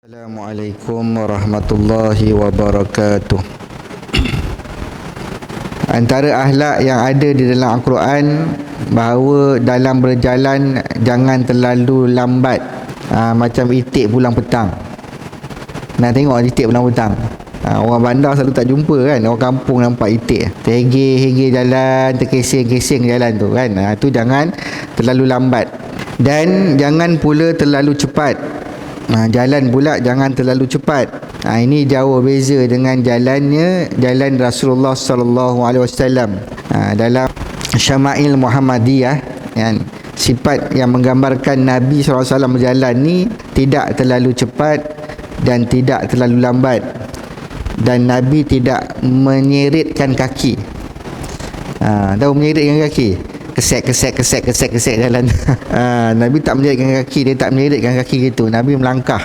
Assalamualaikum warahmatullahi wabarakatuh. Antara akhlak yang ada di dalam Al-Quran, bahawa dalam berjalan jangan terlalu lambat. Macam itik pulang petang. Nak tengok itik pulang petang? Orang bandar selalu tak jumpa kan. Orang kampung nampak itik terhegel-hegel jalan, terkesing-kesing jalan tu kan. Tu jangan terlalu lambat. Dan jangan pula terlalu cepat. Jalan pula jangan terlalu cepat. Ini jauh beza dengan jalan Rasulullah sallallahu alaihi wasallam. Dalam Syama'il Muhammadiyah kan, sifat yang menggambarkan Nabi sallallahu alaihi wasallam berjalan ni tidak terlalu cepat dan tidak terlalu lambat. Dan Nabi tidak menyeritkan kaki. Tahu menyeritkan kaki? Kesek jalan. Nabi tak menyeritkan kaki, dia tak menyeritkan kaki gitu. Nabi melangkah.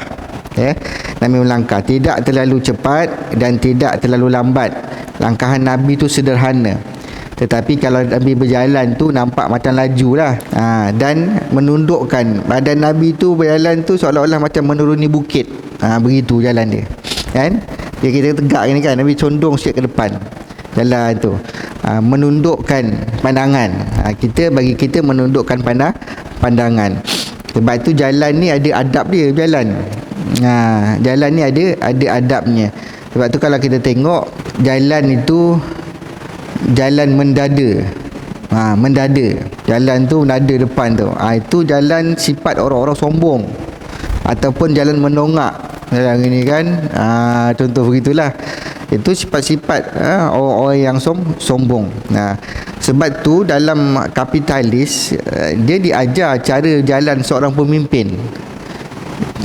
Nabi melangkah, tidak terlalu cepat dan tidak terlalu lambat. Langkahan Nabi tu sederhana. Tetapi kalau Nabi berjalan tu nampak macam lajulah. Dan menundukkan badan Nabi tu berjalan tu seolah-olah macam menuruni bukit. Begitu jalan dia. Kan? Dia kita tegak ni kan, Nabi condong sikit ke depan. Jalan tu. Menundukkan pandangan. Bagi kita menundukkan pandangan. Sebab itu jalan ni ada adab dia berjalan. Jalan ni ada adabnya. Sebab tu kalau kita tengok jalan itu jalan mendada. Mendada. Jalan tu menada depan tu. Itu jalan sifat orang-orang sombong. Ataupun jalan menongak. Jalan ini kan. Contoh begitulah. Itu sifat-sifat orang-orang yang sombong. Sebab tu dalam kapitalis dia diajar cara jalan seorang pemimpin.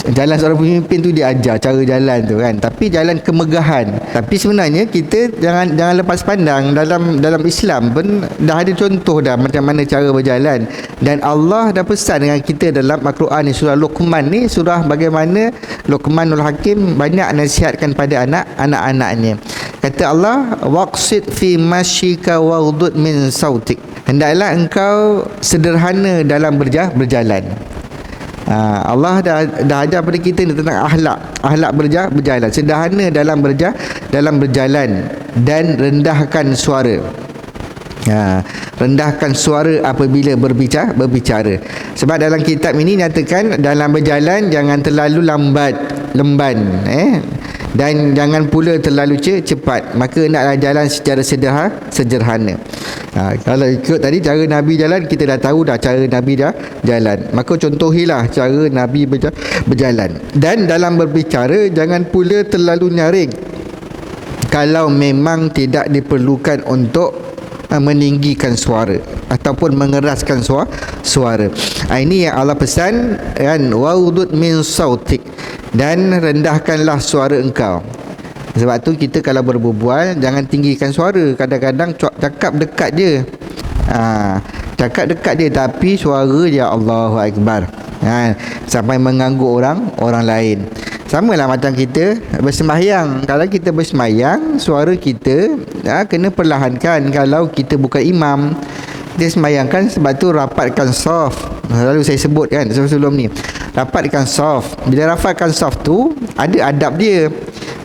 Jalan seorang pemimpin tu diajar cara jalan tu kan. Tapi jalan kemegahan. Tapi sebenarnya kita jangan lepas pandang, dalam Islam pun dah ada contoh dah macam mana cara berjalan. Dan Allah dah pesan dengan kita dalam Al-Quran ni, surah Luqman ni, surah bagaimana Luqmanul Hakim banyak nasihatkan pada anak-anaknya. Kata Allah, waqsid fi masyika waghdud min sautik. Hendaklah engkau sederhana dalam berjalan. Allah dah ajar pada kita ni tentang akhlak berjalan, sederhana dalam berjalan dan rendahkan suara. Rendahkan suara apabila berbicara. Sebab dalam kitab ini nyatakan dalam berjalan jangan terlalu lemban, dan jangan pula terlalu cepat. Maka naklah jalan secara sederhana. Kalau ikut tadi cara Nabi jalan, kita dah tahu dah cara Nabi dah jalan. Maka contohilah cara Nabi berjalan. Dan dalam berbicara jangan pula terlalu nyaring kalau memang tidak diperlukan untuk meninggikan suara ataupun mengeraskan suara. Ini yang Allah pesan kan, wa'udud min sautik, dan rendahkanlah suara engkau. Sebab tu kita kalau berbual jangan tinggikan suara. Kadang-kadang cakap dekat je. Cakap dekat je tapi suara dia Allahu Akbar. Sampai mengganggu orang lain. Sama lah macam kita bersembahyang. Kalau kita bersembahyang, suara kita kena perlahankan. Kalau kita bukan imam, kita sembahyangkan. Sebab tu rapatkan saf. Lalu saya sebut kan sebelum ni, rapatkan saf. Bila rapatkan saf tu ada adab dia.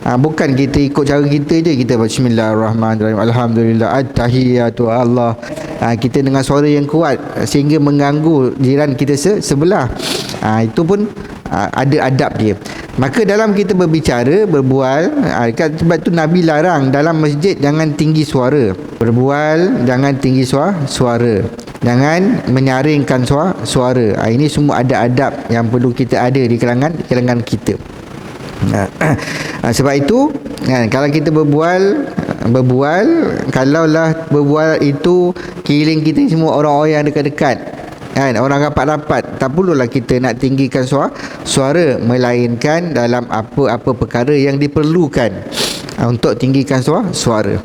Bukan kita ikut cara kita je. Kita bismillahirrahmanirrahim, alhamdulillah, at-tahiyatu Allah. Kita dengan suara yang kuat sehingga mengganggu jiran kita sebelah. Itu pun ada adab dia. Maka dalam kita berbual, sebab tu Nabi larang dalam masjid jangan tinggi suara. Berbual jangan tinggi suara. Jangan menyaringkan suara. Ini semua ada adab yang perlu kita ada di kalangan kita. Sebab itu kalau kita berbual, kalaulah berbual itu keliling kita semua orang-orang yang dekat-dekat kan, orang rapat-rapat, tak perlulah kita nak tinggikan suara, melainkan dalam apa-apa perkara yang diperlukan untuk tinggikan suara.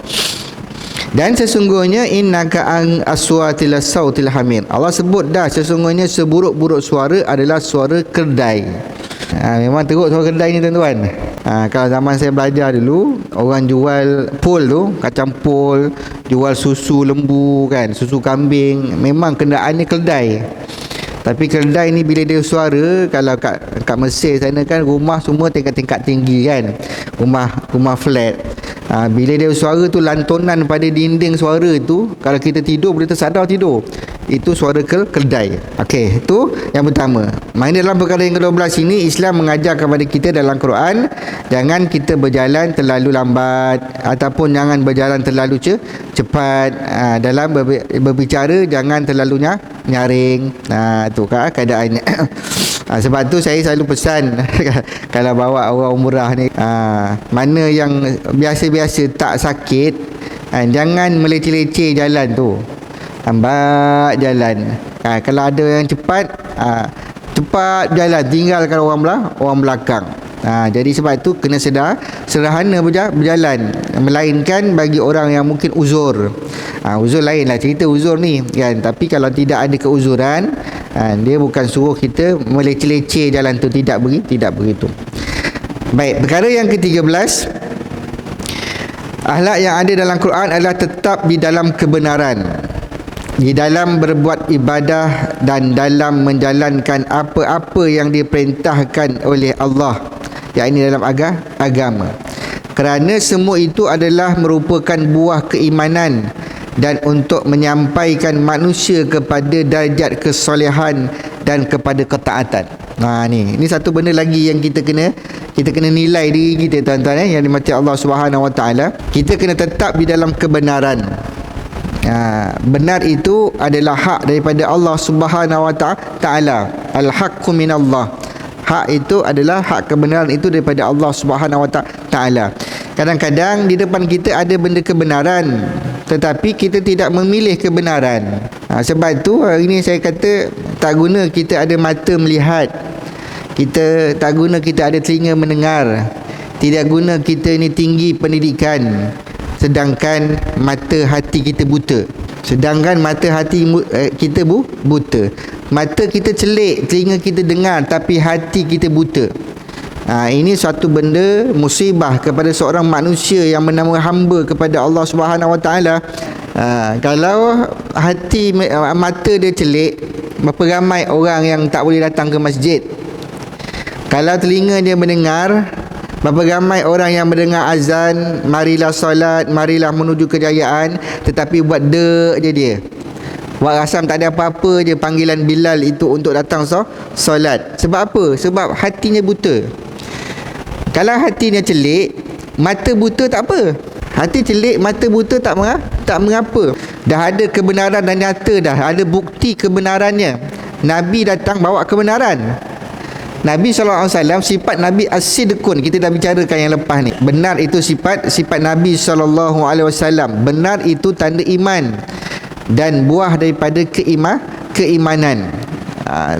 Dan sesungguhnya innaka an aswatil sautil hamir. Allah sebut dah sesungguhnya seburuk-buruk suara adalah suara keldai. Memang teruk suara kedai ni tuan-tuan. Kalau zaman saya belajar dulu, orang jual pol tu, kacang pol, jual susu lembu kan, susu kambing, memang kendaan ni keldai. Tapi keldai ni bila dia suara, kalau kat Mesir sana kan rumah semua tingkat-tingkat tinggi kan, rumah flat. Bila dia suara tu, lantunan pada dinding suara tu, kalau kita tidur boleh tersadar tidur, itu suara keldai. Okey, itu yang pertama. Mana dalam perkara yang ke-12 ini, Islam mengajar kepada kita dalam Quran, jangan kita berjalan terlalu lambat ataupun jangan berjalan terlalu cepat. Dalam berbicara jangan terlalu nyaring. Itu kan keadaannya. Sebab tu saya selalu pesan kalau bawa orang umrah ni, mana yang biasa-biasa tak sakit, jangan meleceh-leceh jalan tu, lambat jalan. Kalau ada yang cepat, cepat jalan, tinggalkan orang belakang. Jadi sebab itu kena sedar sederhana berjalan, melainkan bagi orang yang mungkin uzur. Uzur lain lah cerita uzur ni kan. Tapi kalau tidak ada keuzuran, dia bukan suruh kita meleceh-leceh jalan tu, tidak begitu. Baik, perkara yang ke-13, akhlak yang ada dalam Quran adalah tetap di dalam kebenaran, di dalam berbuat ibadah dan dalam menjalankan apa-apa yang diperintahkan oleh Allah, yakni dalam agama. Kerana semua itu adalah merupakan buah keimanan dan untuk menyampaikan manusia kepada darjat kesolehan dan kepada ketaatan. Ini satu benda lagi yang kita kena nilai diri kita, tuan-tuan, yang dimati Allah Subhanahu Wa Taala. Kita kena tetap di dalam kebenaran. Benar itu adalah hak daripada Allah Subhanahu Wa Taala. Al-haqqu minallah. Hak itu adalah hak kebenaran itu daripada Allah Subhanahu Wa Taala. Kadang-kadang di depan kita ada benda kebenaran, tetapi kita tidak memilih kebenaran. Sebab tu hari ini saya kata, tak guna kita ada mata melihat, kita tak guna kita ada telinga mendengar, tidak guna kita ni tinggi pendidikan, sedangkan mata hati kita buta. Mata kita celik, telinga kita dengar, tapi hati kita buta. Ini suatu benda musibah kepada seorang manusia yang bernama hamba kepada Allah Subhanahu Wa Taala. Kalau mata dia celik, berapa ramai orang yang tak boleh datang ke masjid. Kalau telinga dia mendengar, berapa ramai orang yang mendengar azan, marilah solat, marilah menuju kejayaan, tetapi buat je dia. Buat rasam tak ada apa-apa je panggilan Bilal itu untuk datang solat. Sebab apa? Sebab hatinya buta. Kalau hatinya celik, mata buta tak apa. Hati celik, mata buta tak mengapa. Dah ada kebenaran dan nyata dah, ada bukti kebenarannya. Nabi datang bawa kebenaran. Nabi SAW, sifat Nabi as-sidqun, kita dah bicarakan yang lepas ni. Benar itu sifat Nabi SAW. Benar itu tanda iman dan buah daripada keimanan.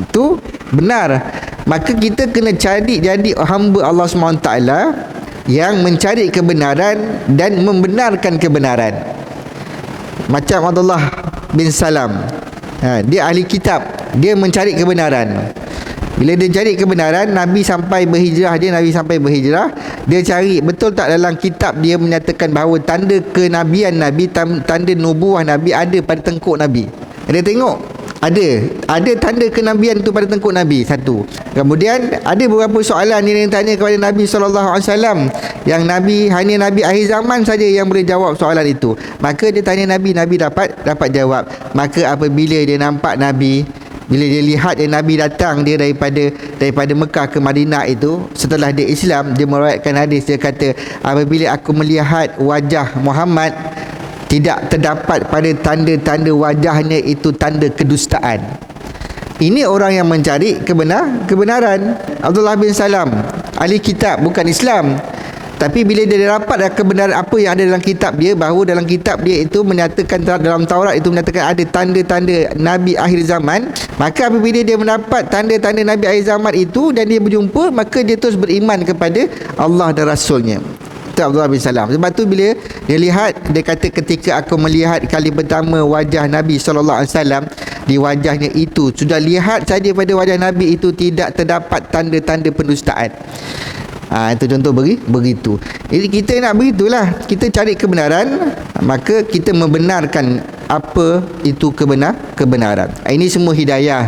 Itu benar. Maka kita kena jadi hamba Allah SWT yang mencari kebenaran dan membenarkan kebenaran. Macam Abdullah bin Salam, dia ahli kitab, dia mencari kebenaran. Bila dia cari kebenaran, Nabi sampai berhijrah, dia cari betul tak dalam kitab dia menyatakan bahawa tanda kenabian Nabi, tanda nubuah Nabi ada pada tengkuk Nabi. Dia tengok ada tanda kenabian tu pada tengkuk Nabi, satu. Kemudian ada beberapa soalan yang tanya kepada Nabi SAW, yang hanya Nabi akhir zaman saja yang boleh jawab soalan itu. Maka dia tanya Nabi dapat jawab. Maka apabila dia nampak Nabi, bila dia lihat Nabi datang dia daripada Mekah ke Madinah itu, setelah dia Islam, dia meriwayatkan hadis, dia kata, apabila aku melihat wajah Muhammad, tidak terdapat pada tanda-tanda wajahnya itu tanda kedustaan. Ini orang yang mencari kebenaran. Abdullah bin Salam, ahli kitab, bukan Islam. Tapi bila dia dapat kebenaran apa yang ada dalam kitab dia, bahawa dalam kitab dia itu menyatakan, dalam Taurat itu menyatakan ada tanda-tanda Nabi akhir zaman, maka apabila dia mendapat tanda-tanda Nabi akhir zaman itu dan dia berjumpa, maka dia terus beriman kepada Allah dan Rasulnya. Itu Abdullah bin Salam. Sebab tu bila dia lihat, dia kata, ketika aku melihat kali pertama wajah Nabi SAW, di wajahnya itu, sudah lihat saja pada wajah Nabi itu tidak terdapat tanda-tanda pendustaan. Itu contoh begitu. Jadi kita nak begitulah, kita cari kebenaran, maka kita membenarkan apa itu kebenaran. Ini semua hidayah.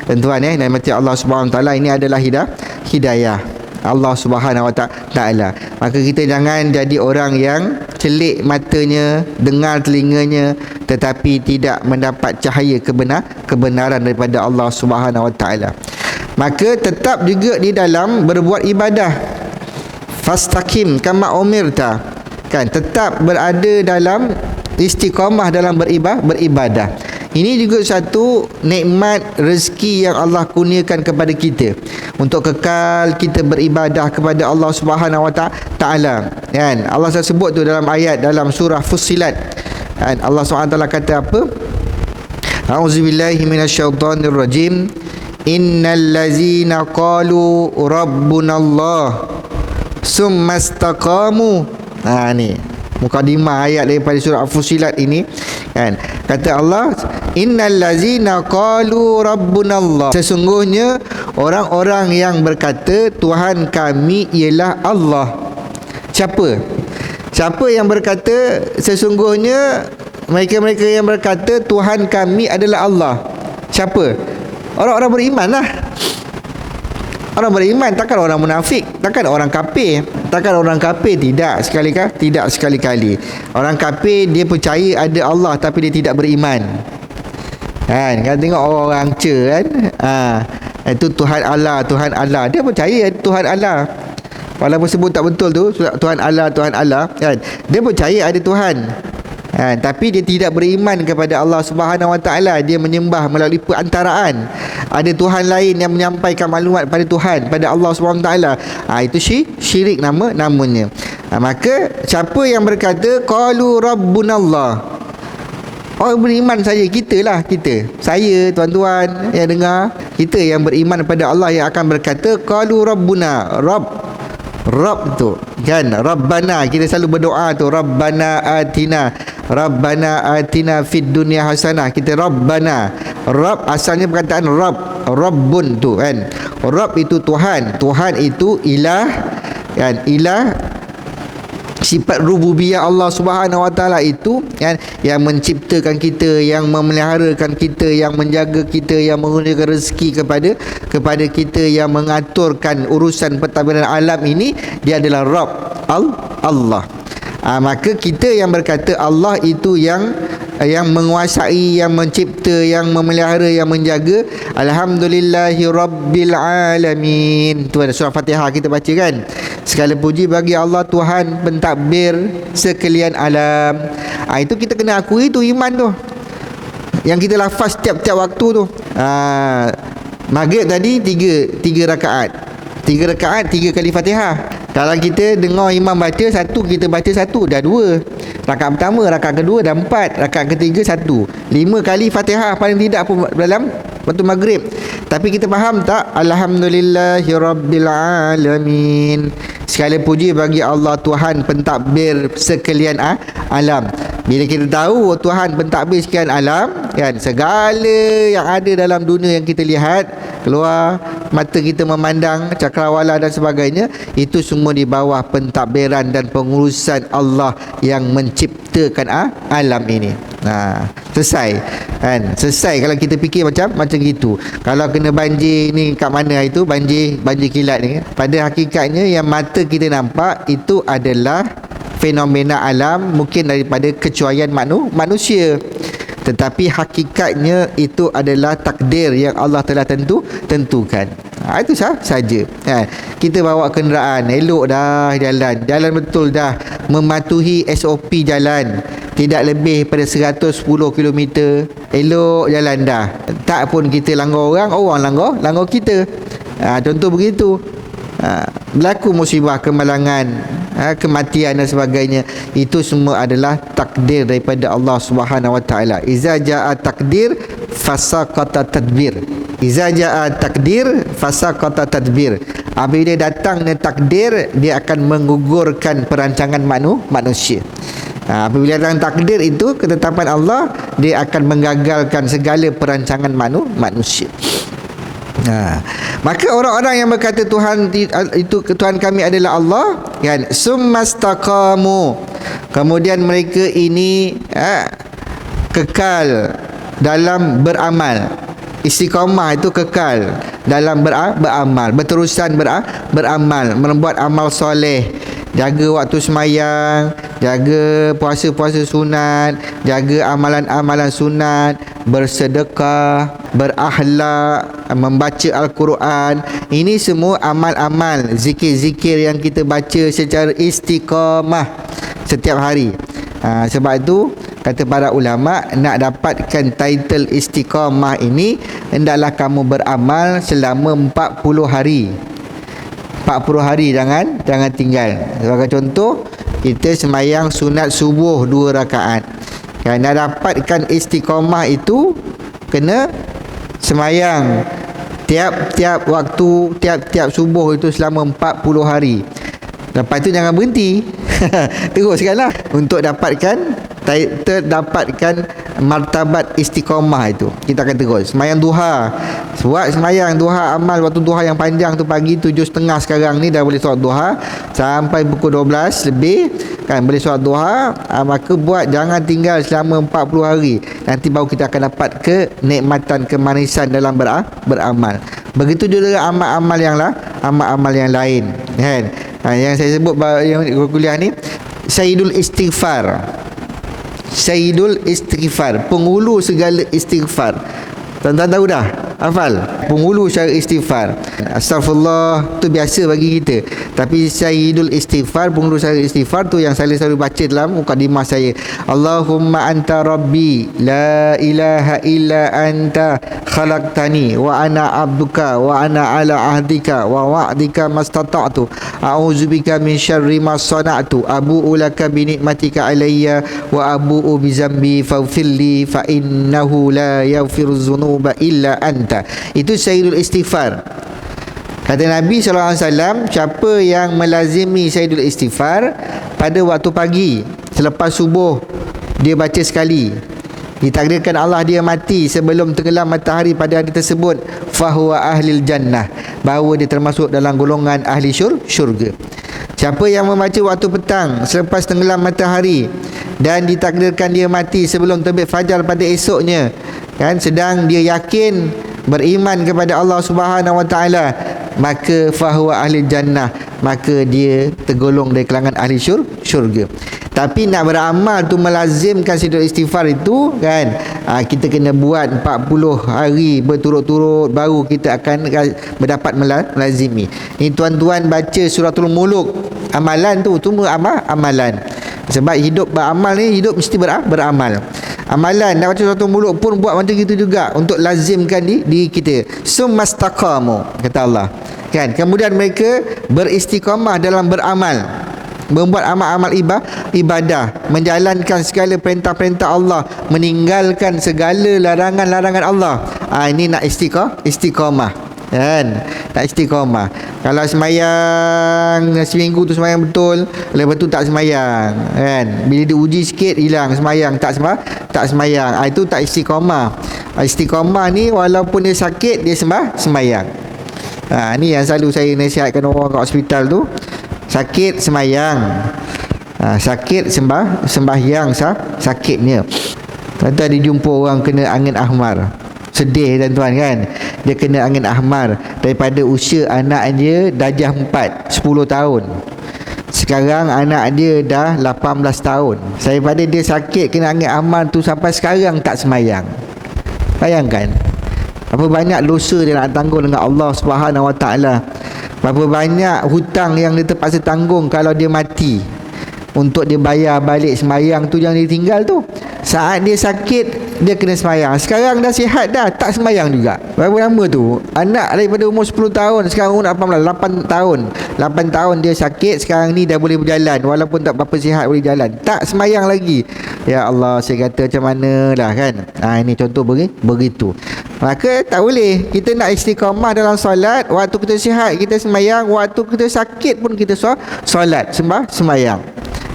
Tuan nikmati Allah Subhanahu Wa Taala ini adalah hidayah Allah Subhanahu Wa Taala. Maka kita jangan jadi orang yang celik matanya, dengar telinganya, tetapi tidak mendapat cahaya kebenaran daripada Allah Subhanahu Wa Taala. Maka tetap juga di dalam berbuat ibadah. Fastaqim kama umirta. Kan, tetap berada dalam istiqamah dalam beribadah. Ini juga satu nikmat rezeki yang Allah kurniakan kepada kita untuk kekal kita beribadah kepada Allah Subhanahu Wa Taala. Kan, Allah sebut tu dalam ayat dalam surah Fussilat. Kan, Allah Subhanahu Wa Taala kata apa? A'udzubillahi minasyaitonirrajim. Innal ladzina qalu rabbunallah summa istaqamu. Ni mukadimah ayat daripada surah Fussilat ini. Kan, kata Allah, innal ladzina qalu rabbunallah, sesungguhnya orang-orang yang berkata Tuhan kami ialah Allah. Siapa yang berkata sesungguhnya mereka-mereka yang berkata Tuhan kami adalah Allah? Siapa? Orang-orang beriman lah. Orang beriman, takkan orang munafik, takkan orang kafir. Takkan orang kafir tidak sekali-kali. Orang kafir dia percaya ada Allah tapi dia tidak beriman. Kan tengok orang kan. Itu Tuhan Allah. Dia percaya Tuhan Allah. Walaupun sebut tak betul tu Tuhan Allah kan. Dia percaya ada Tuhan. Tapi dia tidak beriman kepada Allah Subhanahu Wa Taala. Dia menyembah melalui perantaraan. Ada Tuhan lain yang menyampaikan maklumat pada Tuhan, pada Allah Subhanahu Wa Taala. Itu syirik namanya. Maka siapa yang berkata qalu rabbunallah, orang beriman saja, kita. Saya, tuan-tuan yang dengar, kita yang beriman kepada Allah yang akan berkata qalu rabbuna. Rabb tu kan, Rabbana, kita selalu berdoa tu, Rabbana atina fid dunya hasanah. Kita Rabbana. Rabb asalnya perkataan Rabbun tu kan. Rabb itu Tuhan itu ilah kan. Ilah, sifat rububiyah Allah Subhanahu Wa Taala itu kan, yang menciptakan kita, yang memeliharakan kita, yang menjaga kita, yang mengurniakan rezeki kepada kita, yang mengaturkan urusan pentadbiran alam ini, dia adalah Rabb Allah. Maka kita yang berkata Allah itu yang menguasai, yang mencipta, yang memelihara, yang menjaga. Alhamdulillahi Rabbil Alamin. Tu ada surah Fatihah kita baca kan. Segala puji bagi Allah Tuhan pentadbir sekalian alam. Itu kita kena akui tu iman tu, yang kita lafaz tiap-tiap waktu tu. Maghrib tadi 3 rakaat. 3 rakaat 3 kali Fatihah. Kalau kita dengar imam baca satu, kita baca satu, dah 2. Rakaat pertama, rakaat kedua dah 4, rakaat ketiga 1. 5 kali Fatihah paling tidak dalam waktu maghrib. Tapi kita faham tak? Alhamdulillahi Rabbil Alamin. Segala puji bagi Allah Tuhan pentadbir sekalian alam. Bila kita tahu Tuhan pentadbir sekalian alam kan, segala yang ada dalam dunia yang kita lihat, keluar mata kita memandang, cakrawala dan sebagainya, itu semua di bawah pentadbiran dan pengurusan Allah yang menciptakan alam ini. Selesai kan. Selesai kalau kita fikir macam gitu. Kalau kena banjir ni kat mana, itu banjir kilat ni, pada hakikatnya yang mata kita nampak itu adalah fenomena alam, mungkin daripada kecuaian manusia, tetapi hakikatnya itu adalah takdir yang Allah telah tentukan. Itu saja. Kita bawa kenderaan, elok dah jalan betul dah, mematuhi SOP jalan, tidak lebih pada 110 km, elok jalan dah. Tak pun kita langgar orang langgar kita. Contoh begitu. Berlaku musibah, kemalangan, kematian dan sebagainya, itu semua adalah takdir daripada Allah Subhanahu Wa Taala. Iza jaa takdir fasaqata tadbir. Iza jaa takdir fasaqata tadbir. Apabila datangnya takdir, dia akan menggugurkan perancangan manusia. Apabila datang takdir itu, ketetapan Allah, dia akan menggagalkan segala perancangan manusia. Maka orang-orang yang berkata Tuhan kami adalah Allah kan, summastaqamu, kemudian mereka ini kekal dalam beramal. Istiqamah itu kekal dalam beramal, berterusan beramal, membuat amal soleh, jaga waktu semayang, jaga puasa-puasa sunat, jaga amalan-amalan sunat, bersedekah, berakhlak, membaca Al-Quran. Ini semua amal-amal, zikir-zikir yang kita baca secara istiqamah setiap hari. Sebab itu kata para ulama, nak dapatkan title istiqamah ini, hendaklah kamu beramal selama 40 hari. 40 hari jangan tinggal. Sebagai contoh, kita semayang sunat subuh 2 rakaat. Kan nak dapatkan istiqamah itu kena semayang tiap-tiap waktu, tiap-tiap subuh itu selama 40 hari. Lepas tu jangan berhenti. Teruskanlah untuk dapatkan martabat istiqamah itu. Kita akan terus semayang duha. Buat semayang duha, amal waktu duha yang panjang tu, pagi 7.30 sekarang ni dah boleh solat duha sampai pukul 12 lebih kan, boleh solat duha. Maka buat, jangan tinggal selama 40 hari. Nanti baru kita akan dapat kenikmatan, kemanisan dalam beramal. Begitu juga amal-amal yang lain kan. Yang saya sebut yang kuliah ni, Sayyidul Istighfar. Sayyidul Istighfar, penghulu segala istighfar. Tuan-tuan tahu dah? Hafal? Penghulu syara istighfar. Astaghfirullah tu biasa bagi kita. Tapi Sayyidul Istighfar, penghulu syara istighfar tu yang saya selalu baca dalam mukadimah saya. Allahumma anta rabbi la ilaha illa anta khalaqtani wa ana abduka wa ana ala ahdika wa wa'dika mastata'tu a'udzubika min syarri ma sana'tu abu'u laka bi ni'matika alayya wa abu'u bi zambi faghfirli fa innahu la yaghfiru dzunuba illa anta. Itu Sayyidul Istighfar. Kata Nabi SAW, siapa yang melazimi Sayyidul Istighfar pada waktu pagi selepas subuh, dia baca sekali, ditakdirkan Allah dia mati sebelum tenggelam matahari pada hari tersebut, fahuwa ahlil jannah, bahawa dia termasuk dalam golongan ahli syurga. Siapa yang membaca waktu petang selepas tenggelam matahari dan ditakdirkan dia mati sebelum terbit fajar pada esoknya kan, sedang dia yakin beriman kepada Allah Subhanahu Wa Taala, maka fahuwa ahli jannah, maka dia tergolong dari kalangan ahli syurga. Tapi nak beramal tu, melazimkan Sayyidul Istighfar itu kan, kita kena buat 40 hari berturut-turut, baru kita akan mendapat melazimi. Ni tuan-tuan baca Suratul Muluk, amalan tu amalan. Sebab hidup beramal ni, hidup mesti beramal. Amalan nak baca Suratul Muluk pun buat macam gitu juga, untuk lazimkan di kita. Summastaqamu, kata Allah kan. Kemudian mereka beristiqamah dalam beramal, membuat amal-amal ibadah, menjalankan segala perintah-perintah Allah, meninggalkan segala larangan-larangan Allah. Ini nak istiqamah kan, nak istiqamah. Kalau semayang seminggu tu semayang betul, lepas tu tak semayang kan, bila diuji sikit hilang semayang, tak semayang, itu tak istiqamah. Istiqamah ni walaupun dia sakit, dia semayang. Ni yang selalu saya nasihatkan orang kat hospital tu. Sakit semayang, sakit sembahyang sakitnya. Tuan-tuan dijumpa orang kena angin ahmar, sedih tuan-tuan kan. Dia kena angin ahmar daripada usia anak dia darjah 4, 10 tahun. Sekarang anak dia dah 18 tahun. Daripada dia sakit kena angin ahmar tu sampai sekarang tak semayang. Bayangkan berapa banyak dosa dia nak tanggung dengan Allah Subhanahu Wa Taala. Berapa banyak hutang yang dia terpaksa tanggung kalau dia mati, untuk dia bayar balik semayang tu yang dia tinggal tu. Saat dia sakit, dia kena semayang. Sekarang dah sihat dah, tak semayang juga. Berapa lama tu? Anak daripada umur 10 tahun, sekarang umur 8 tahun. 8 tahun dia sakit, sekarang ni dah boleh berjalan, walaupun tak berapa sihat boleh jalan, tak semayang lagi. Ya Allah, saya kata macam mana lah kan. Ini contoh begitu. Maka tak boleh kita nak istiqamah dalam solat. Waktu kita sihat kita semayang, waktu kita sakit pun kita solat, semayang.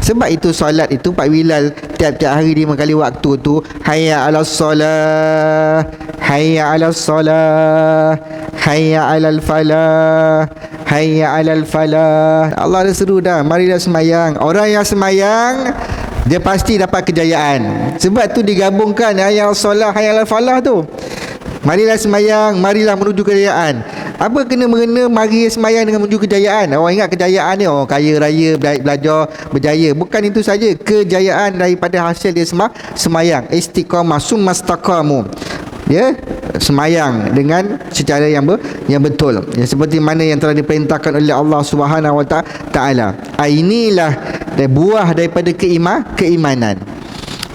Sebab itu solat itu Pak Bilal tiap-tiap hari 5 kali waktu tu, hayya 'alas solah, hayya 'alas solah, hayya 'alal falah, hayya 'alal falah. Allah dah seru dah, marilah semayang. Orang yang semayang dia pasti dapat kejayaan. Sebab tu digabungkan hayya 'alas solah, hayya 'alal falah tu. Marilah semayang, marilah menuju kejayaan. Apa kena-mengena mari semayang dengan menuju kejayaan? Orang ingat kejayaan ni kaya raya, belajar, berjaya. Bukan itu saja. Kejayaan daripada hasil dia semayang. Istiqamah, summastaqamu. Ya, semayang dengan secara yang betul. Ya, seperti mana yang telah diperintahkan oleh Allah Subhanahu Wa Taala. Inilah buah daripada keimanan.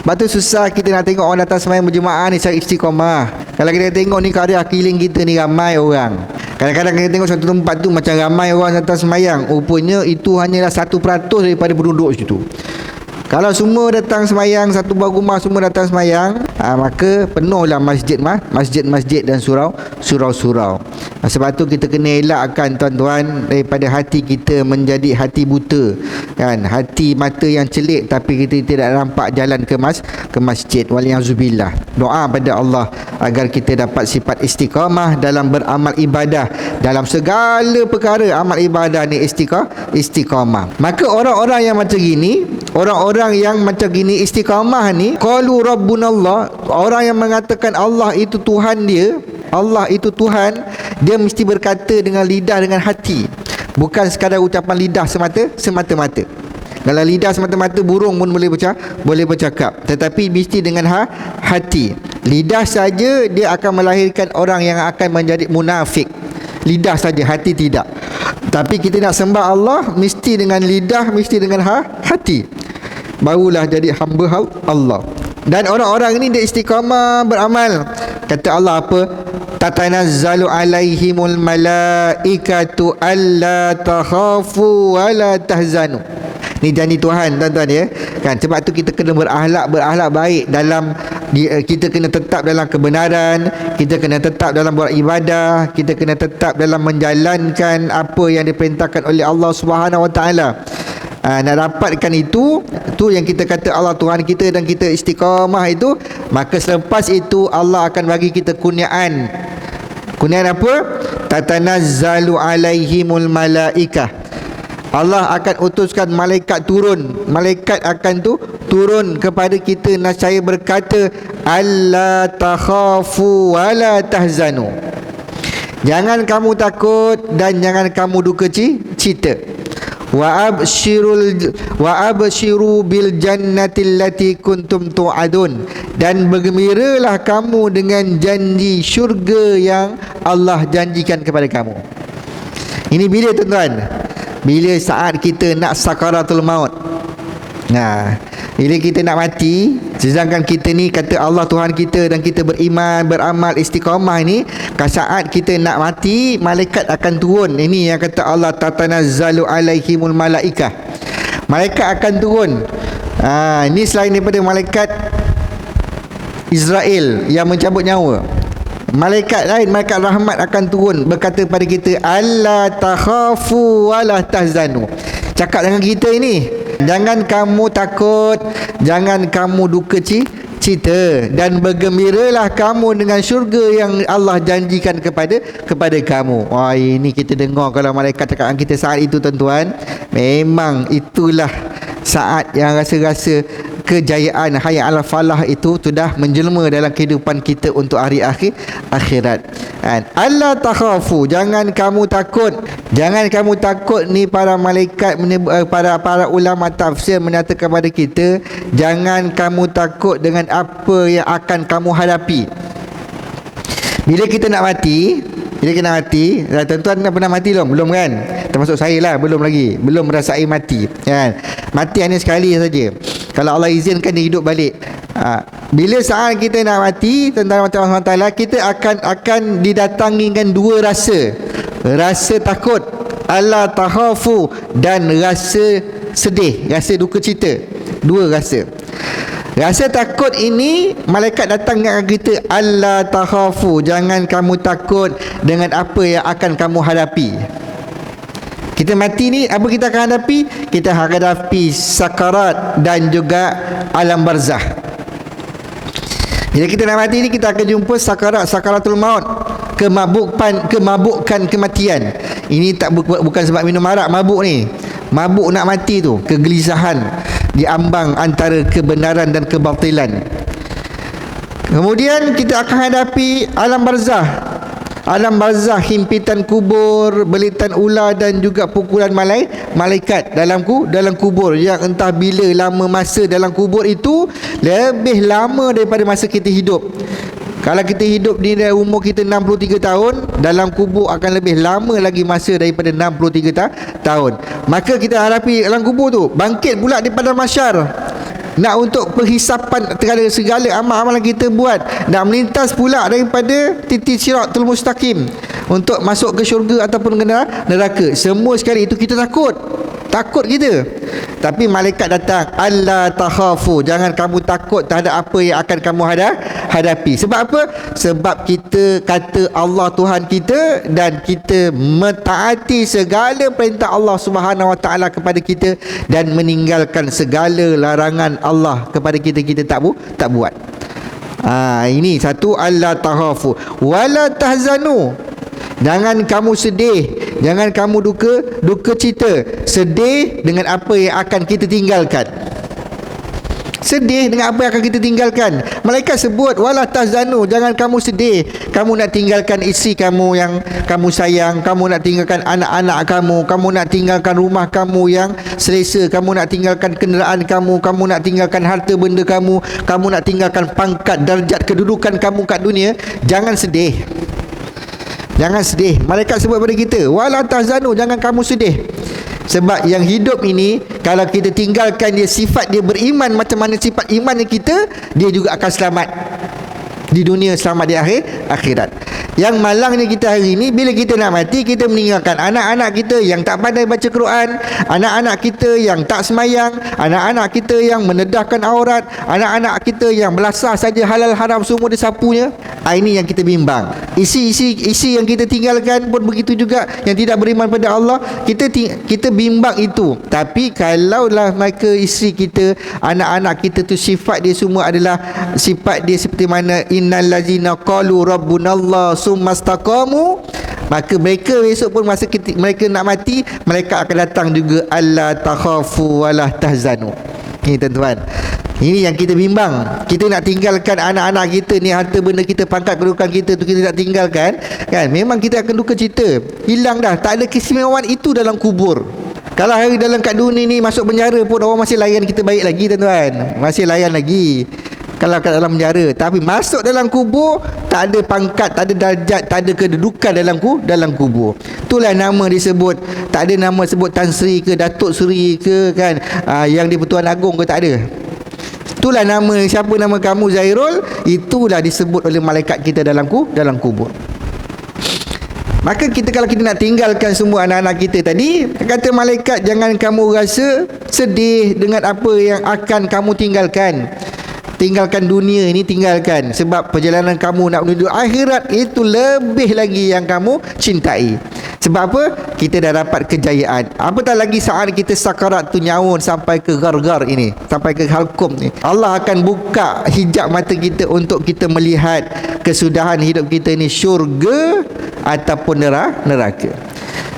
Lepas tu susah kita nak tengok orang datang semayang berjemaah ni cari istiqamah. Kalau kita tengok ni kat keliling kita ni ramai orang. Kadang-kadang kita tengok satu tempat tu macam ramai orang datang semayang. Rupanya itu hanyalah 1% daripada penduduk situ. Kalau semua datang semayang, satu buah rumah semua datang semayang, maka penuhlah masjid dan surau. Sebab tu kita kena elakkan tuan-tuan daripada hati kita menjadi hati buta, kan? Hati mata yang celik tapi kita tidak nampak jalan ke masjid. Waliyazubillah. Doa pada Allah agar kita dapat sifat istiqamah dalam beramal ibadah. Dalam segala perkara amal ibadah ni istiqamah. Maka orang-orang yang macam gini, orang-orang yang macam gini istiqamah ni, qalu rabbunallah, orang yang mengatakan Allah itu Tuhan dia, Allah itu Tuhan, dia mesti berkata dengan lidah, dengan hati. Bukan sekadar ucapan lidah semata-mata. Kalau lidah semata-mata, burung pun boleh bercakap. Tetapi mesti dengan hati. Lidah saja dia akan melahirkan orang yang akan menjadi munafik. Lidah saja, hati tidak. Tapi kita nak sembah Allah mesti dengan lidah, mesti dengan hati. Barulah jadi hamba Allah. Dan orang-orang ini dia istiqamah beramal. Kata Allah apa? Tatanazzalu alaihimul malaikatu alla takhafu wa la tahzanu. Ni janji Tuhan tuan-tuan ya. Kan sebab tu kita kena berakhlak baik dalam kita kena tetap dalam kebenaran, kita kena tetap dalam buat ibadah, kita kena tetap dalam menjalankan apa yang diperintahkan oleh Allah Subhanahu Wa Taala. Nak dapatkan itu yang kita kata Allah Tuhan kita dan kita istiqamah itu, maka selepas itu Allah akan bagi kita kurniaan. Kurniaan apa? Tatanazzalu alaihimul malaikah. Allah akan utuskan malaikat turun. Malaikat akan turun kepada kita nascaya berkata, alla takhafu wa la tahzanu. Jangan kamu takut dan jangan kamu duka cita. Wa abshiru bil jannati allati kuntum tu'adun. Dan bergembiralah kamu dengan janji syurga yang Allah janjikan kepada kamu. Ini bila tuan-tuan? Bila saat kita nak sakaratul maut. Bila kita nak mati, sedangkan kita ni kata Allah Tuhan kita dan kita beriman, beramal istiqamah ni, saat kita nak mati, malaikat akan turun. Ini yang kata Allah, tatanazzalu alaihimul malaikah. Malaikat akan turun. Ini selain daripada malaikat Israel yang mencabut nyawa, malaikat lain, malaikat rahmat akan turun berkata pada kita, alla takhafu wa la tahzanu. Cakap dengan kita ini, jangan kamu takut, jangan kamu duka cita, dan bergembiralah kamu dengan syurga yang Allah janjikan kepada kamu. Wah, ini kita dengar kalau malaikat cakap dengan kita saat itu tuan-tuan, memang itulah saat yang rasa-rasa kejayaan hayat al-falah itu sudah menjelma dalam kehidupan kita untuk hari akhirat. Allah takhafu, jangan kamu takut. Jangan kamu takut ni para malaikat, para ulama tafsir menyatakan kepada kita, jangan kamu takut dengan apa yang akan kamu hadapi. Bila kita nak mati, tuan-tuan dah pernah mati belum kan? Termasuk saya lah, belum merasai mati kan? Mati hanya sekali saja. Kalau Allah izinkan dia hidup balik. Bila saat kita nak mati, tentang Allah SWT, kita akan didatangi dengan dua rasa. Rasa takut, Allah takhafu, dan rasa sedih, rasa duka cita. Dua rasa. Rasa takut ini, malaikat datang dengan kita, Allah takhafu, jangan kamu takut dengan apa yang akan kamu hadapi. Kita mati ni, apa kita akan hadapi? Kita hadapi sakarat dan juga alam barzah. Bila kita nak mati ni, kita akan jumpa sakaratul maut, kemabukan kematian. Ini bukan sebab minum arak mabuk ni. Mabuk nak mati tu, kegelisahan diambang antara kebenaran dan kebatilan. Kemudian kita akan hadapi alam barzah. Alam barzah, himpitan kubur, belitan ular dan juga pukulan malaikat dalam kubur, yang entah bila lama masa dalam kubur itu lebih lama daripada masa kita hidup. Kalau kita hidup di umur kita 63 tahun, dalam kubur akan lebih lama lagi masa daripada 63 tahun. Maka kita hadapi alam kubur tu, bangkit pula daripada mahsyar, nak untuk penghisapan terhadap segala amal-amalan kita buat, nak melintas pula daripada titik Siratul Mustaqim untuk masuk ke syurga ataupun ke neraka. Semua sekali itu kita takut kita. Tapi malaikat datang, alla takhafu, jangan kamu takut terhadap apa yang akan kamu hadapi. Sebab apa? Sebab kita kata Allah Tuhan kita, dan kita mentaati segala perintah Allah Subhanahu Wa Taala kepada kita, dan meninggalkan segala larangan Allah kepada kita, kita tak buat. Ini satu, alla takhafu wala tahzanu, jangan kamu sedih, jangan kamu duka cita. Sedih dengan apa yang akan kita tinggalkan. Sedih dengan apa yang akan kita tinggalkan. Malaikat sebut wala tahzanu, jangan kamu sedih. Kamu nak tinggalkan isteri kamu yang kamu sayang, kamu nak tinggalkan anak-anak kamu, kamu nak tinggalkan rumah kamu yang selesa, kamu nak tinggalkan kenderaan kamu, kamu nak tinggalkan harta benda kamu, kamu nak tinggalkan pangkat, darjat, kedudukan kamu kat dunia. Jangan sedih. Jangan sedih. Malaikat sebut pada kita, wala tahzanu, jangan kamu sedih. Sebab yang hidup ini, kalau kita tinggalkan dia, sifat dia beriman macam mana sifat iman kita, dia juga akan selamat di dunia, selamat di akhirat. Yang malangnya kita hari ini, bila kita nak mati, kita meninggalkan anak-anak kita yang tak pandai baca Quran, anak-anak kita yang tak semayang, anak-anak kita yang menedahkan aurat, anak-anak kita yang belasah saja halal haram semua disapunya. Ini yang kita bimbang. Isi yang kita tinggalkan pun begitu juga, yang tidak beriman pada Allah, kita bimbang itu. Tapi kalaulah mereka isteri kita, anak-anak kita tu sifat dia semua adalah sifat dia seperti mana innal ladzina qalu rabbunallah summastaqamu, maka mereka besok pun masa mereka nak mati, mereka akan datang juga, alla takhafu wala tahzanu. Ini tuan-tuan, ini yang kita bimbang. Kita nak tinggalkan anak-anak kita ni, harta benda kita, pangkat kedudukan kita tu kita nak tinggalkan, kan? Memang kita akan duka cita. Hilang dah, tak ada keistimewaan itu dalam kubur. Kalau hari dalam kat dunia ni masuk penjara pun orang masih layan kita baik lagi, tuan-tuan. Masih layan lagi kalau kat dalam penjara. Tapi masuk dalam kubur, tak ada pangkat, tak ada darjat, tak ada kedudukan dalam kubur. Itulah nama disebut. Tak ada nama sebut Tan Sri ke Datuk Seri ke, kan, yang di Pertuan Agong ke, tak ada. Itulah nama, siapa nama kamu Zairul, itulah disebut oleh malaikat kita dalam kubur. Maka kalau kita nak tinggalkan semua anak-anak kita tadi, kata malaikat, jangan kamu rasa sedih dengan apa yang akan kamu tinggalkan. Tinggalkan dunia ini, tinggalkan. Sebab perjalanan kamu nak menuju akhirat itu lebih lagi yang kamu cintai. Sebab apa? Kita dah dapat kejayaan. Apatah lagi saat kita sakarat tu, nyawa sampai ke gar-gar ini, sampai ke halkum ni, Allah akan buka hijab mata kita untuk kita melihat kesudahan hidup kita ni, syurga ataupun neraka.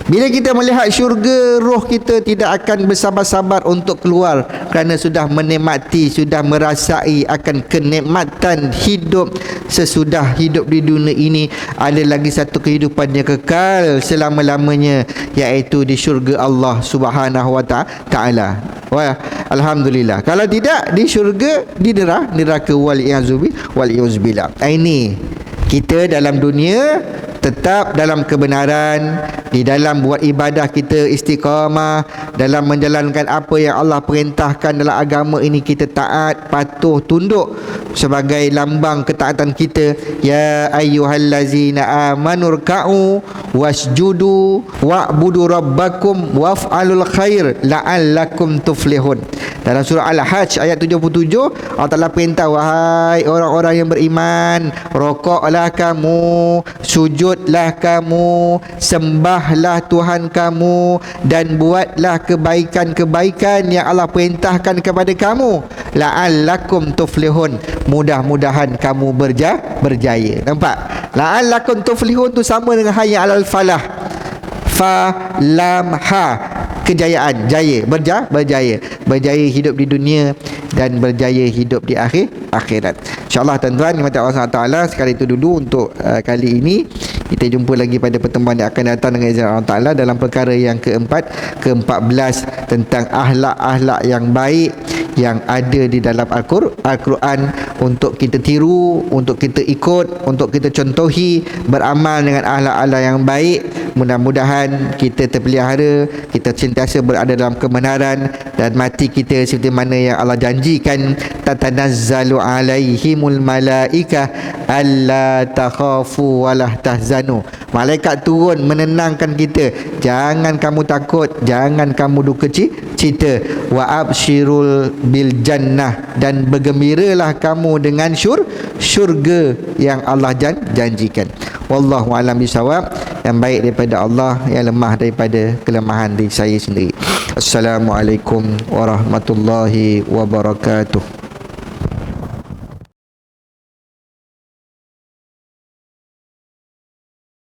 Bila kita melihat syurga, roh kita tidak akan bersabar-sabar untuk keluar, kerana sudah menikmati, sudah merasai akan kenikmatan hidup sesudah hidup di dunia ini. Ada lagi satu kehidupan yang kekal selama-lamanya, iaitu di syurga Allah Subhanahu Wa Taala. Wah, alhamdulillah. Kalau tidak di syurga, di neraka, wal iyazbillah. Ini kita dalam dunia tetap dalam kebenaran, di dalam buat ibadah kita istiqamah, dalam menjalankan apa yang Allah perintahkan dalam agama ini, kita taat, patuh, tunduk sebagai lambang ketaatan kita. Ya ayyuhallazina amanu rka'u wasjudu wa'budu rabbakum waf'alul khair la'allakum tuflihun. Dalam surah Al-Hajj ayat 77, Allah Ta'ala perintah, wahai orang-orang yang beriman, rokoklah kamu, sujudlah kamu, sembahlah Tuhan kamu, dan buatlah kebaikan-kebaikan yang Allah perintahkan kepada kamu, la'allakum tuflihun, mudah-mudahan kamu berjaya. Nampak? La'allakum tuflihun tu sama dengan hayya 'alal falah. Fa lam ha, kejayaan, jaya, berjaya hidup di dunia dan berjaya hidup di akhirat. akhirat. InsyaAllah tuan-tuan, dimati Allah SWT, sekali itu dulu untuk kali ini. Kita jumpa lagi pada pertemuan yang akan datang dengan izin Allah Ta'ala dalam perkara yang ke-14 tentang akhlak-akhlak yang baik yang ada di dalam Al-Quran untuk kita tiru, untuk kita ikut, untuk kita contohi, beramal dengan akhlak-akhlak yang baik. Mudah-mudahan kita terpelihara, kita sentiasa berada dalam kebenaran dan mati kita seperti mana yang Allah janjikan, tatanazzalu alaihimul malaikah alla takhafu walah tahzanu. Malaikat turun menenangkan kita, jangan kamu takut, jangan kamu duka cita, wa absyirul bil jannah, dan bergembiralah kamu dengan syurga yang Allah janjikan. Wallahu a'lam bishawab. Yang baik daripada Allah, yang lemah daripada kelemahan diri saya sendiri. Assalamualaikum warahmatullahi wabarakatuh.